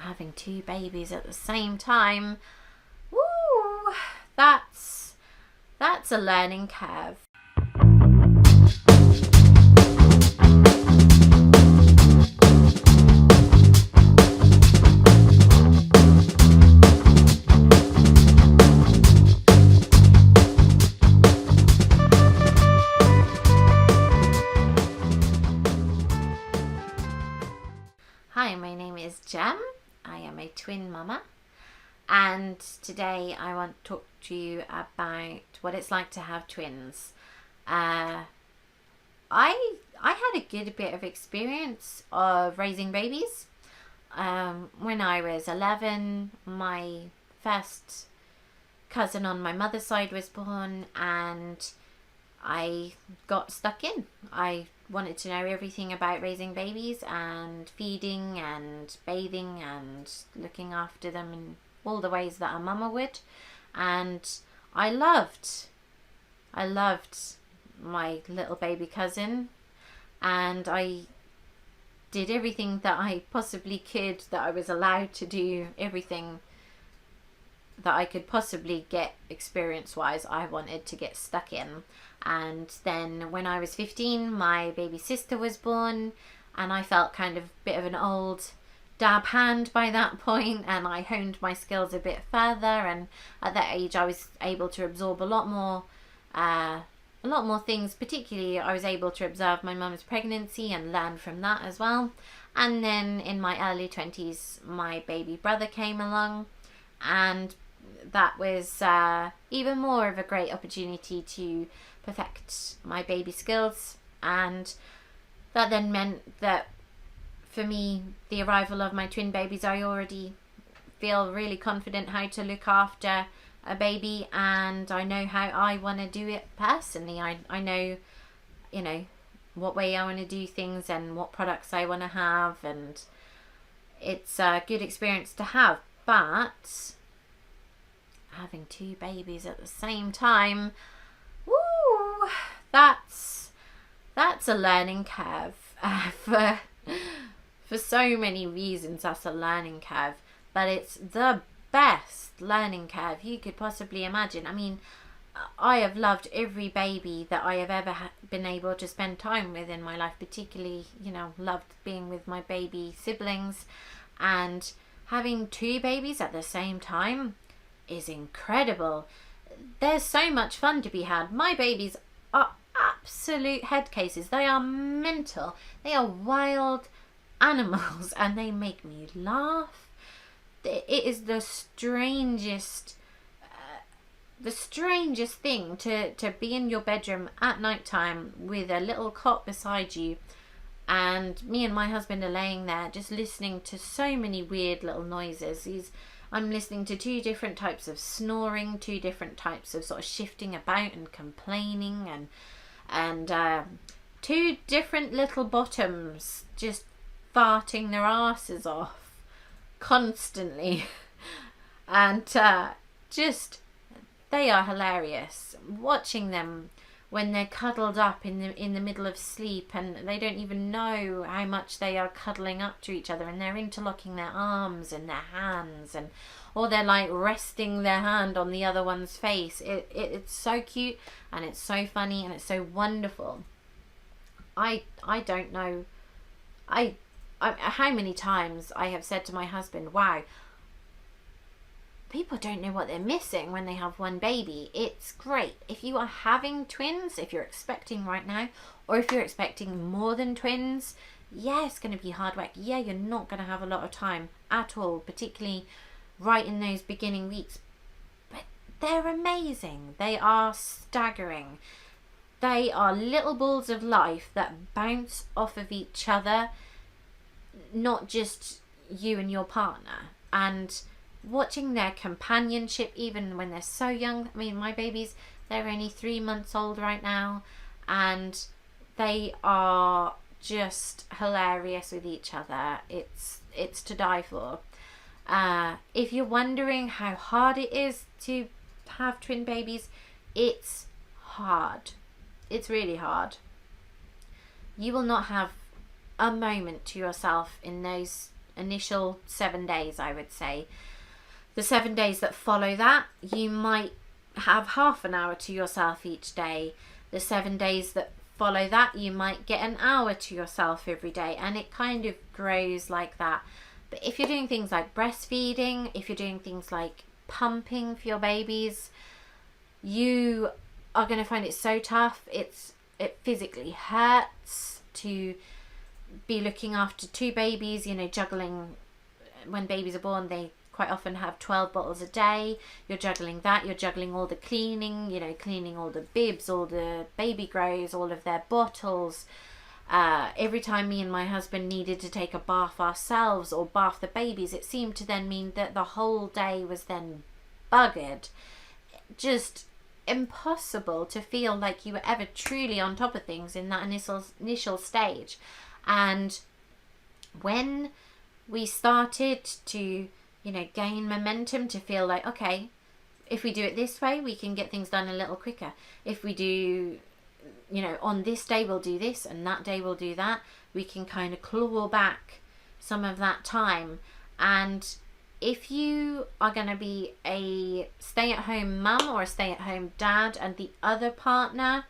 having two babies at the same time, woo, that's a learning curve. Hi, my name is Jem. I am a twin mama, and today I want to talk to you about what it's like to have twins. I had a good bit of experience of raising babies. When I was 11, my first cousin on my mother's side was born, and I got stuck in. I wanted to know everything about raising babies and feeding and bathing and looking after them in all the ways that a mama would. And I loved my little baby cousin, and I did everything that I possibly could, that I was allowed to do, everything that I could possibly get experience-wise, I wanted to get stuck in. And then when I was 15, my baby sister was born, and I felt kind of a bit of an old dab hand by that point, and I honed my skills a bit further, and at that age I was able to absorb a lot more things. Particularly I was able to observe my mum's pregnancy and learn from that as well. And then in my early 20s my baby brother came along, and that was even more of a great opportunity to perfect my baby skills. And that then meant that for me, the arrival of my twin babies, I already feel really confident how to look after a baby, and I know how I want to do it personally. I know, what way I want to do things and what products I want to have, and it's a good experience to have. But having two babies at the same time, woo, that's a learning curve. For so many reasons, that's a learning curve, but it's the best learning curve you could possibly imagine. I mean, I have loved every baby that I have ever been able to spend time with in my life, particularly, loved being with my baby siblings, and having two babies at the same time is incredible. There's so much fun to be had. My babies are absolute head cases. They are mental. They are wild animals, and they make me laugh. It is the strangest thing to be in your bedroom at night time with a little cot beside you, and me and my husband are laying there just listening to so many weird little noises. I'm listening to two different types of snoring, two different types of sort of shifting about and complaining, and two different little bottoms just farting their asses off constantly. And just, they are hilarious. Watching them when they're cuddled up in the middle of sleep, and they don't even know how much they are cuddling up to each other, and they're interlocking their arms and their hands, or they're like resting their hand on the other one's face. It's so cute, and it's so funny, and it's so wonderful. I don't know how many times I have said to my husband, wow, people don't know what they're missing when they have one baby. It's great. If you are having twins, if you're expecting right now, or if you're expecting more than twins, yeah, it's going to be hard work. Yeah, you're not going to have a lot of time at all, particularly right in those beginning weeks. But they're amazing. They are staggering. They are little balls of life that bounce off of each other, not just you and your partner. And watching their companionship, even when they're so young. I mean, my babies, they're only 3 months old right now, and they are just hilarious with each other. It's to die for. If you're wondering how hard it is to have twin babies, it's hard. It's really hard. You will not have a moment to yourself in those initial 7 days, I would say. The 7 days that follow that, you might have half an hour to yourself each day. The 7 days that follow that, you might get an hour to yourself every day, and it kind of grows like that. But if you're doing things like breastfeeding, if you're doing things like pumping for your babies, you are going to find it so tough. It physically hurts to be looking after 2 babies, you know, juggling. When babies are born, they quite often have 12 bottles a day. You're juggling that, you're juggling all the cleaning, you know, cleaning all the bibs, all the baby grows, all of their bottles. Every time me and my husband needed to take a bath ourselves or bath the babies, it seemed to then mean that the whole day was then buggered. Just impossible to feel like you were ever truly on top of things in that initial stage. And when we started to, you know, gain momentum, to feel like, okay, if we do it this way, we can get things done a little quicker. If we do, you know, on this day we'll do this and that day we'll do that, we can kind of claw back some of that time. And if you are going to be a stay-at-home mum or a stay-at-home dad and the other partner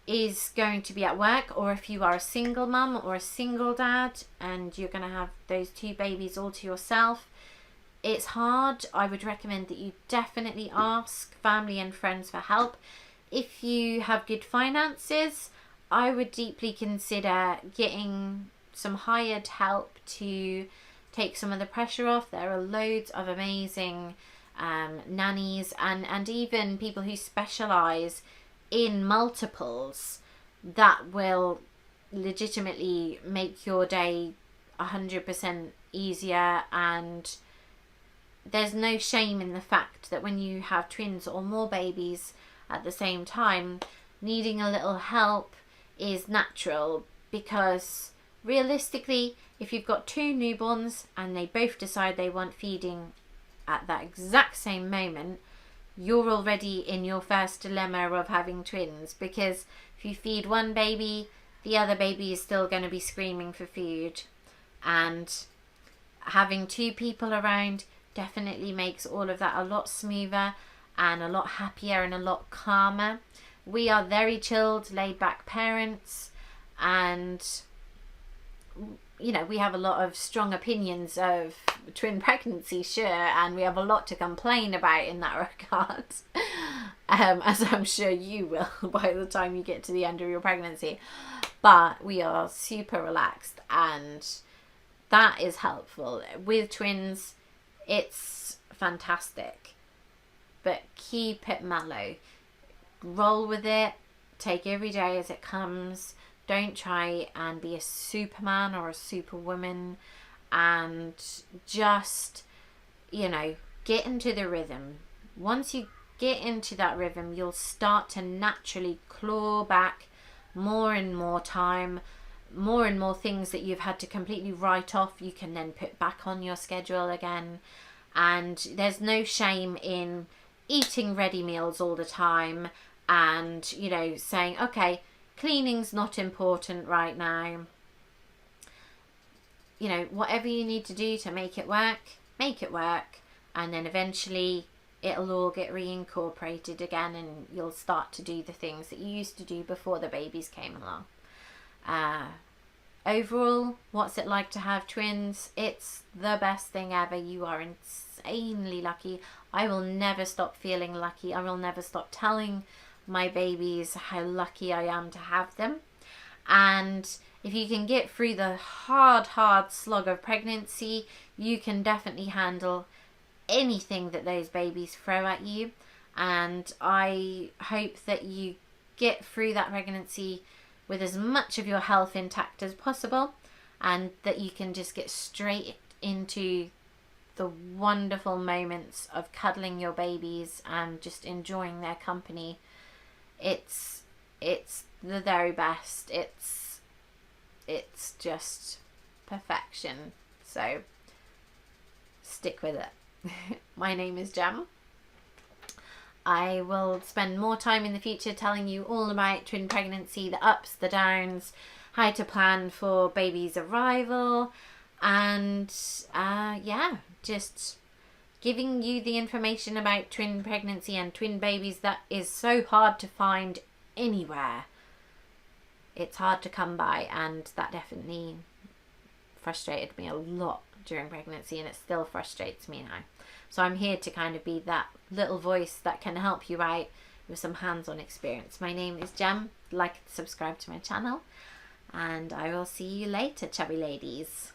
is going to be at work, or if you are a single mum or a single dad and you're going to have those 2 babies all to yourself, it's hard. I would recommend that you definitely ask family and friends for help. If you have good finances, I would deeply consider getting some hired help to take some of the pressure off. There are loads of amazing nannies and even people who specialise in multiples that will legitimately make your day 100% easier. And there's no shame in the fact that when you have twins or more babies at the same time, needing a little help is natural, because realistically, if you've got 2 newborns and they both decide they want feeding at that exact same moment, you're already in your first dilemma of having twins, because if you feed one baby, the other baby is still going to be screaming for food. And having 2 people around definitely makes all of that a lot smoother and a lot happier and a lot calmer. We are very chilled, laid back parents, and you know, we have a lot of strong opinions of twin pregnancy, sure, and we have a lot to complain about in that regard, as I'm sure you will by the time you get to the end of your pregnancy. But we are super relaxed, and that is helpful. With twins, it's fantastic, but keep it mellow. Roll with it. Take every day as it comes. Don't try and be a superman or a superwoman, and just, you know, get into the rhythm. Once you get into that rhythm, you'll start to naturally claw back more and more time, more and more things that you've had to completely write off, you can then put back on your schedule again. And there's no shame in eating ready meals all the time and, you know, saying, okay, cleaning's not important right now. You know, whatever you need to do to make it work, and then eventually it'll all get reincorporated again, and you'll start to do the things that you used to do before the babies came along. Overall, what's it like to have twins? It's the best thing ever. You are insanely lucky. I will never stop feeling lucky. I will never stop telling my babies how lucky I am to have them. And if you can get through the hard slog of pregnancy, you can definitely handle anything that those babies throw at you. And I hope that you get through that pregnancy with as much of your health intact as possible, and that you can just get straight into the wonderful moments of cuddling your babies and just enjoying their company. It's the very best. It's just perfection. So stick with it. My name is Jem. I will spend more time in the future telling you all about twin pregnancy, the ups, the downs, how to plan for baby's arrival, And yeah, just giving you the information about twin pregnancy and twin babies that is so hard to find anywhere. It's hard to come by, and that definitely frustrated me a lot during pregnancy, and it still frustrates me now. So I'm here to kind of be that little voice that can help you out with some hands-on experience. My name is Jem. Like and subscribe to my channel, and I will see you later, chubby ladies.